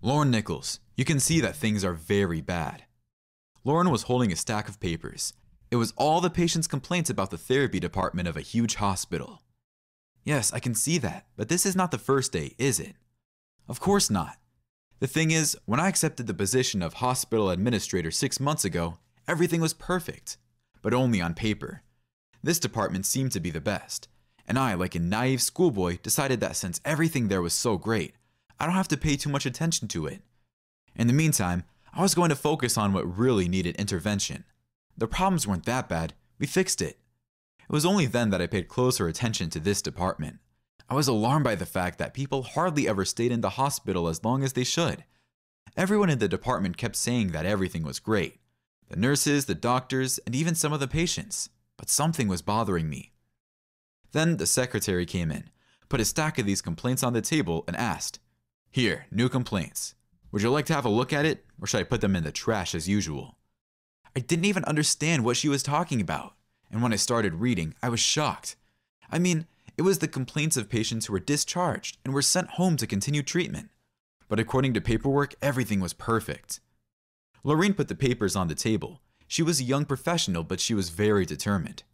Lauren Nichols, you can see that things are very bad. Lauren was holding a stack of papers. It was all the patient's complaints about the therapy department of a huge hospital. Yes, I can see that, but this is not the first day, is it? Of course not. The thing is, when I accepted the position of hospital administrator 6 months ago, everything was perfect, but only on paper. This department seemed to be the best, and I, like a naive schoolboy, decided that since everything there was so great, I don't have to pay too much attention to it. In the meantime, I was going to focus on what really needed intervention. The problems weren't that bad, we fixed it. It was only then that I paid closer attention to this department. I was alarmed by the fact that people hardly ever stayed in the hospital as long as they should. Everyone in the department kept saying that everything was great. The nurses, the doctors, and even some of the patients. But something was bothering me. Then the secretary came in, put a stack of these complaints on the table, and asked, "Here, new complaints. Would you like to have a look at it, or should I put them in the trash as usual?" I didn't even understand what she was talking about, and when I started reading, I was shocked. I mean, it was the complaints of patients who were discharged and were sent home to continue treatment. But according to paperwork, everything was perfect. Lorraine put the papers on the table. She was a young professional, but she was very determined.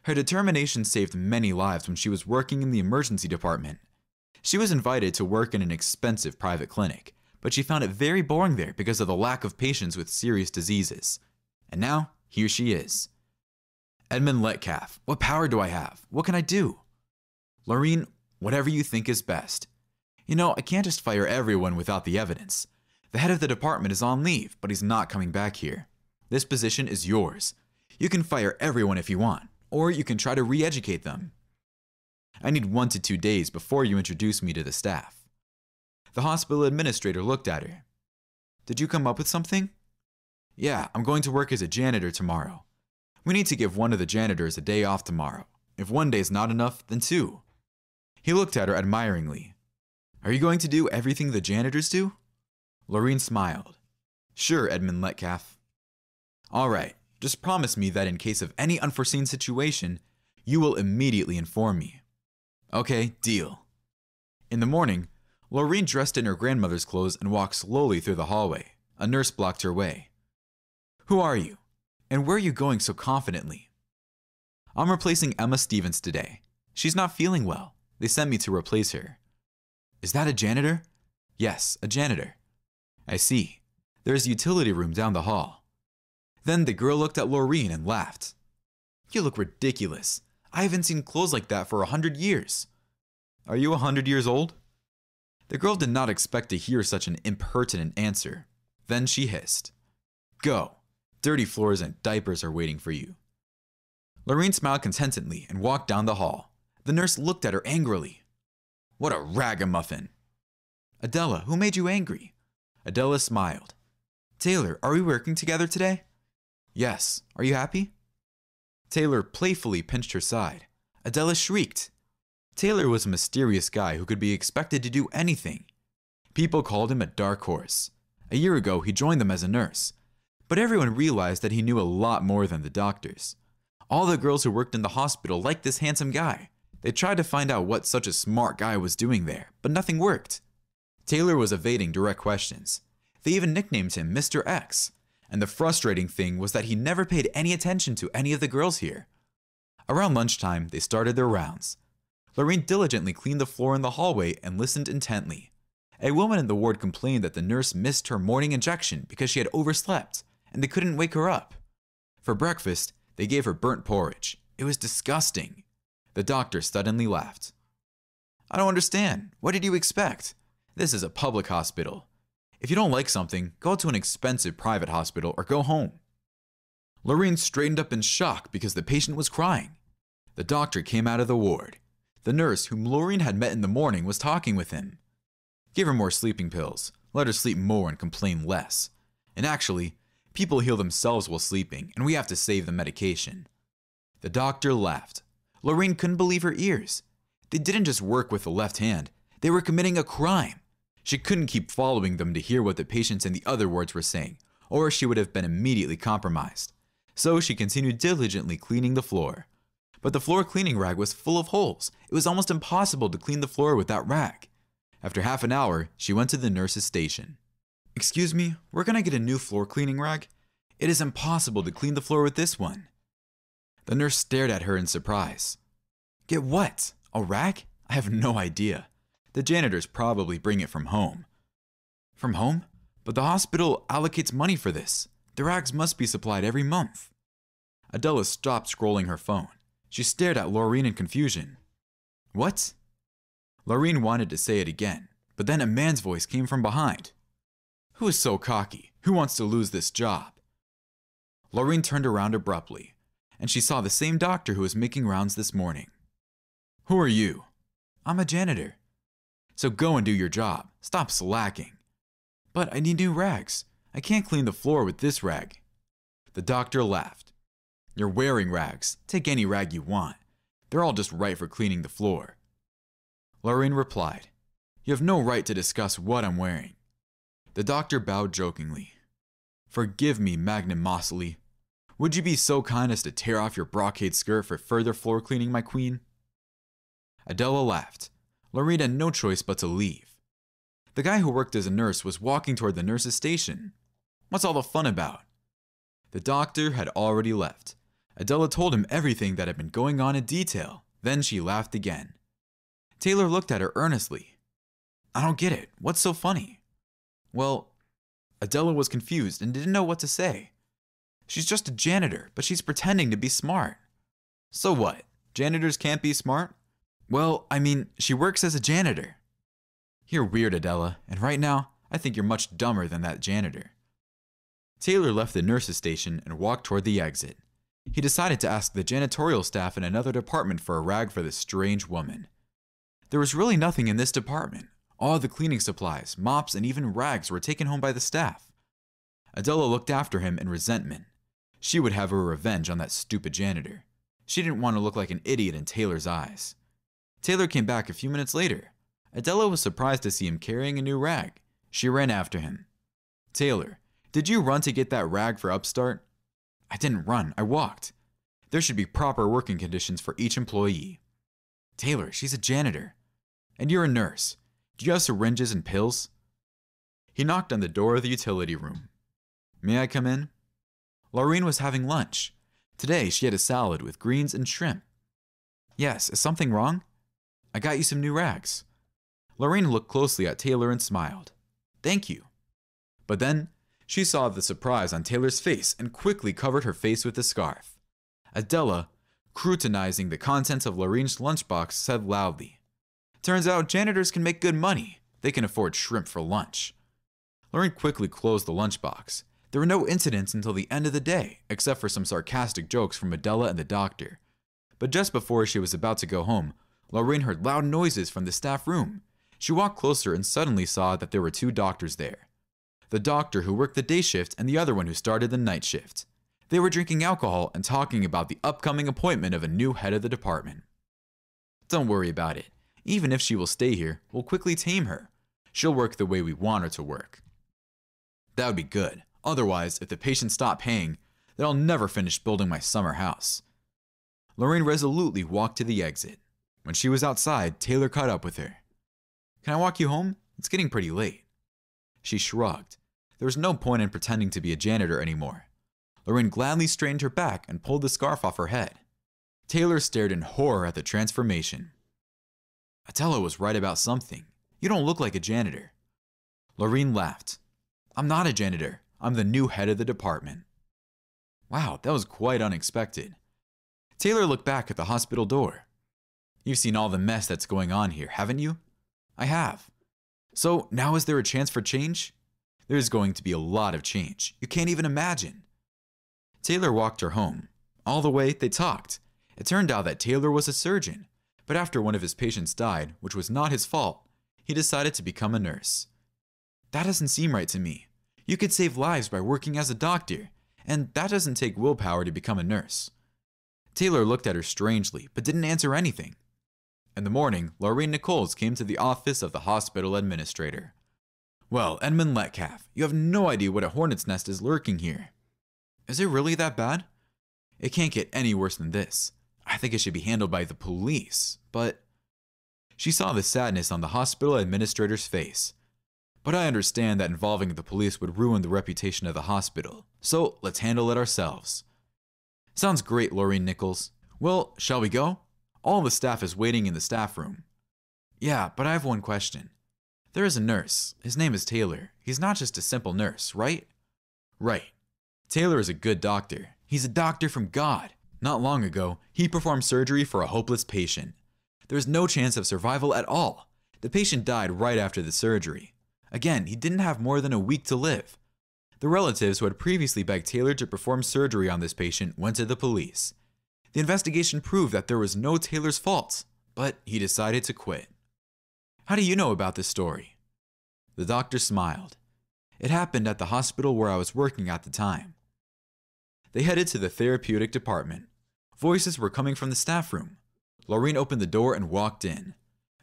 Her determination saved many lives when she was working in the emergency department. She was invited to work in an expensive private clinic, but she found it very boring there because of the lack of patients with serious diseases. And now, here she is. Edmund Metcalf, what power do I have? What can I do? Lorraine, whatever you think is best. You know, I can't just fire everyone without the evidence. The head of the department is on leave, but he's not coming back here. This position is yours. You can fire everyone if you want, or you can try to re-educate them. I need 1 to 2 days before you introduce me to the staff. The hospital administrator looked at her. Did you come up with something? Yeah, I'm going to work as a janitor tomorrow. We need to give one of the janitors a day off tomorrow. If 1 day is not enough, then 2. He looked at her admiringly. Are you going to do everything the janitors do? Lorraine smiled. Sure, Edmund Metcalf. All right, just promise me that in case of any unforeseen situation, you will immediately inform me. Okay, deal. In the morning, Lorraine dressed in her grandmother's clothes and walked slowly through the hallway. A nurse blocked her way. Who are you? And where are you going so confidently? I'm replacing Emma Stevens today. She's not feeling well. They sent me to replace her. Is that a janitor? Yes, a janitor. I see. There's a utility room down the hall. Then the girl looked at Lorraine and laughed. You look ridiculous. I haven't seen clothes like that for 100 years. Are you 100 years old? The girl did not expect to hear such an impertinent answer. Then she hissed. Go. Dirty floors and diapers are waiting for you. Lorraine smiled contentedly and walked down the hall. The nurse looked at her angrily. What a ragamuffin. Adela, who made you angry? Adela smiled. Taylor, are we working together today? Yes. Are you happy? Taylor playfully pinched her side. Adela shrieked. Taylor was a mysterious guy who could be expected to do anything. People called him a dark horse. A year ago, he joined them as a nurse. But everyone realized that he knew a lot more than the doctors. All the girls who worked in the hospital liked this handsome guy. They tried to find out what such a smart guy was doing there, but nothing worked. Taylor was evading direct questions. They even nicknamed him Mr. X. And the frustrating thing was that he never paid any attention to any of the girls here. Around lunchtime, they started their rounds. Lorraine diligently cleaned the floor in the hallway and listened intently. A woman in the ward complained that the nurse missed her morning injection because she had overslept, and they couldn't wake her up. For breakfast, they gave her burnt porridge. It was disgusting. The doctor suddenly laughed. I don't understand. What did you expect? This is a public hospital. If you don't like something, go to an expensive private hospital or go home. Lorraine straightened up in shock because the patient was crying. The doctor came out of the ward. The nurse, whom Lorraine had met in the morning, was talking with him. Give her more sleeping pills. Let her sleep more and complain less. And actually, people heal themselves while sleeping, and we have to save the medication. The doctor laughed. Lorraine couldn't believe her ears. They didn't just work with the left hand. They were committing a crime. She couldn't keep following them to hear what the patients in the other wards were saying, or she would have been immediately compromised. So she continued diligently cleaning the floor. But the floor cleaning rag was full of holes. It was almost impossible to clean the floor with that rag. After half an hour, she went to the nurse's station. Excuse me, where can I get a new floor cleaning rag? It is impossible to clean the floor with this one. The nurse stared at her in surprise. Get what? A rag? I have no idea. The janitors probably bring it from home. From home? But the hospital allocates money for this. The rags must be supplied every month. Adela stopped scrolling her phone. She stared at Laureen in confusion. What? Laureen wanted to say it again, but then a man's voice came from behind. Who is so cocky? Who wants to lose this job? Laureen turned around abruptly, and she saw the same doctor who was making rounds this morning. Who are you? I'm a janitor. So go and do your job. Stop slacking. But I need new rags. I can't clean the floor with this rag. The doctor laughed. You're wearing rags. Take any rag you want. They're all just right for cleaning the floor. Laureen replied, You have no right to discuss what I'm wearing. The doctor bowed jokingly. Forgive me magnanimously. Would you be so kind as to tear off your brocade skirt for further floor cleaning, my queen? Adela laughed. Laureen had no choice but to leave. The guy who worked as a nurse was walking toward the nurse's station. What's all the fun about? The doctor had already left. Adela told him everything that had been going on in detail. Then she laughed again. Taylor looked at her earnestly. I don't get it. What's so funny? Well, Adela was confused and didn't know what to say. She's just a janitor, but she's pretending to be smart. So what? Janitors can't be smart? Well, I mean, she works as a janitor. You're weird, Adela, and right now, I think you're much dumber than that janitor. Taylor left the nurse's station and walked toward the exit. He decided to ask the janitorial staff in another department for a rag for this strange woman. There was really nothing in this department. All the cleaning supplies, mops, and even rags were taken home by the staff. Adela looked after him in resentment. She would have her revenge on that stupid janitor. She didn't want to look like an idiot in Taylor's eyes. Taylor came back a few minutes later. Adela was surprised to see him carrying a new rag. She ran after him. Taylor, did you run to get that rag for Upstart? I didn't run, I walked. There should be proper working conditions for each employee. Taylor, she's a janitor. And you're a nurse. Do you have syringes and pills? He knocked on the door of the utility room. May I come in? Laureen was having lunch. Today she had a salad with greens and shrimp. Yes, is something wrong? I got you some new rags. Laureen looked closely at Taylor and smiled. Thank you. But then she saw the surprise on Taylor's face and quickly covered her face with the scarf. Adela, scrutinizing the contents of Laureen's lunchbox, said loudly, Turns out janitors can make good money. They can afford shrimp for lunch. Laureen quickly closed the lunchbox. There were no incidents until the end of the day, except for some sarcastic jokes from Adela and the doctor. But just before she was about to go home, Laureen heard loud noises from the staff room. She walked closer and suddenly saw that there were two doctors there. The doctor who worked the day shift and the other one who started the night shift. They were drinking alcohol and talking about the upcoming appointment of a new head of the department. Don't worry about it. Even if she will stay here, we'll quickly tame her. She'll work the way we want her to work. That would be good. Otherwise, if the patients stop paying, then I'll never finish building my summer house. Laureen resolutely walked to the exit. When she was outside, Taylor caught up with her. Can I walk you home? It's getting pretty late. She shrugged. There was no point in pretending to be a janitor anymore. Laureen gladly straightened her back and pulled the scarf off her head. Taylor stared in horror at the transformation. Adela was right about something. You don't look like a janitor. Laureen laughed. I'm not a janitor. I'm the new head of the department. Wow, that was quite unexpected. Taylor looked back at the hospital door. You've seen all the mess that's going on here, haven't you? I have. So now is there a chance for change? There's going to be a lot of change. You can't even imagine. Taylor walked her home. All the way, they talked. It turned out that Taylor was a surgeon, but after one of his patients died, which was not his fault, he decided to become a nurse. That doesn't seem right to me. You could save lives by working as a doctor, and that doesn't take willpower to become a nurse. Taylor looked at her strangely, but didn't answer anything. In the morning, Laureen Nichols came to the office of the hospital administrator. Well, Edmund Metcalf, you have no idea what a hornet's nest is lurking here. Is it really that bad? It can't get any worse than this. I think it should be handled by the police, but... She saw the sadness on the hospital administrator's face. But I understand that involving the police would ruin the reputation of the hospital, so let's handle it ourselves. Sounds great, Laureen Nichols. Well, shall we go? All the staff is waiting in the staff room. Yeah, but I have one question. There is a nurse. His name is Taylor. He's not just a simple nurse, right? Right. Taylor is a good doctor. He's a doctor from God. Not long ago, he performed surgery for a hopeless patient. There's no chance of survival at all. The patient died right after the surgery. Again, he didn't have more than a week to live. The relatives who had previously begged Taylor to perform surgery on this patient went to the police. The investigation proved that there was no Taylor's fault, but he decided to quit. How do you know about this story? The doctor smiled. It happened at the hospital where I was working at the time. They headed to the therapeutic department. Voices were coming from the staff room. Laureen opened the door and walked in.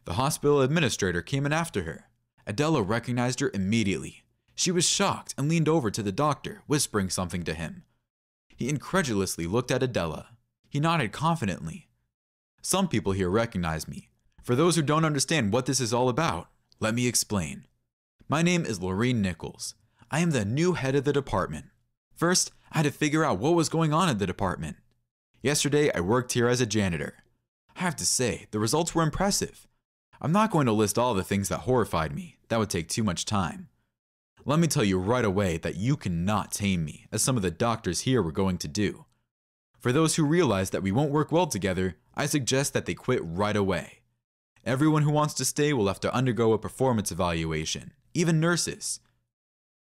The hospital administrator came in after her. Adela recognized her immediately. She was shocked and leaned over to the doctor, whispering something to him. He incredulously looked at Adela. He nodded confidently. Some people here recognize me. For those who don't understand what this is all about, let me explain. My name is Laureen Nichols. I am the new head of the department. First, I had to figure out what was going on in the department. Yesterday, I worked here as a janitor. I have to say, the results were impressive. I'm not going to list all the things that horrified me. That would take too much time. Let me tell you right away that you cannot tame me, as some of the doctors here were going to do. For those who realize that we won't work well together, I suggest that they quit right away. Everyone who wants to stay will have to undergo a performance evaluation, even nurses.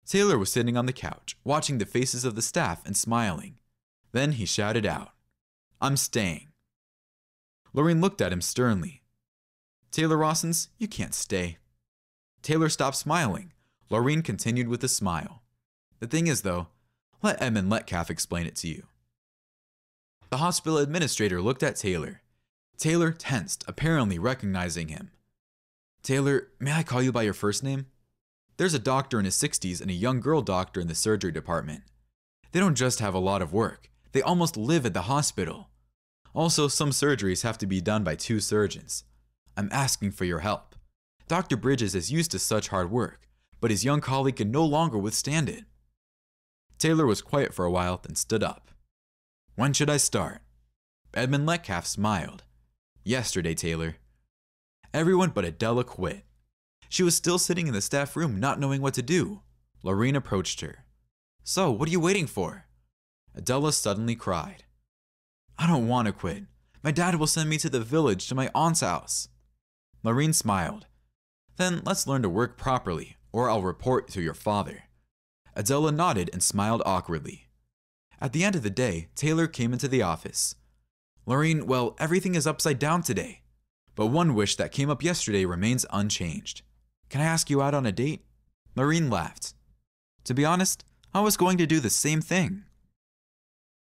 Taylor was sitting on the couch, watching the faces of the staff and smiling. Then he shouted out, "I'm staying." Laureen looked at him sternly. "Taylor Rossens, you can't stay." Taylor stopped smiling. Laureen continued with a smile. "The thing is though, let Edmund Metcalf explain it to you." The hospital administrator looked at Taylor. Taylor tensed, apparently recognizing him. "Taylor, may I call you by your first name? There's a doctor in his 60s and a young girl doctor in the surgery department. They don't just have a lot of work, they almost live at the hospital. Also, some surgeries have to be done by 2 surgeons. I'm asking for your help. Dr. Bridges is used to such hard work, but his young colleague can no longer withstand it." Taylor was quiet for a while, then stood up. "When should I start?" Edmund Metcalf smiled. "Yesterday, Taylor." Everyone but Adela quit. She was still sitting in the staff room, not knowing what to do. Laureen approached her. "So, what are you waiting for?" Adela suddenly cried. "I don't want to quit. My dad will send me to the village to my aunt's house." Laureen smiled. "Then let's learn to work properly, or I'll report to your father." Adela nodded and smiled awkwardly. At the end of the day, Taylor came into the office. "Laureen, well, everything is upside down today. But one wish that came up yesterday remains unchanged. Can I ask you out on a date?" Laureen laughed. "To be honest, I was going to do the same thing."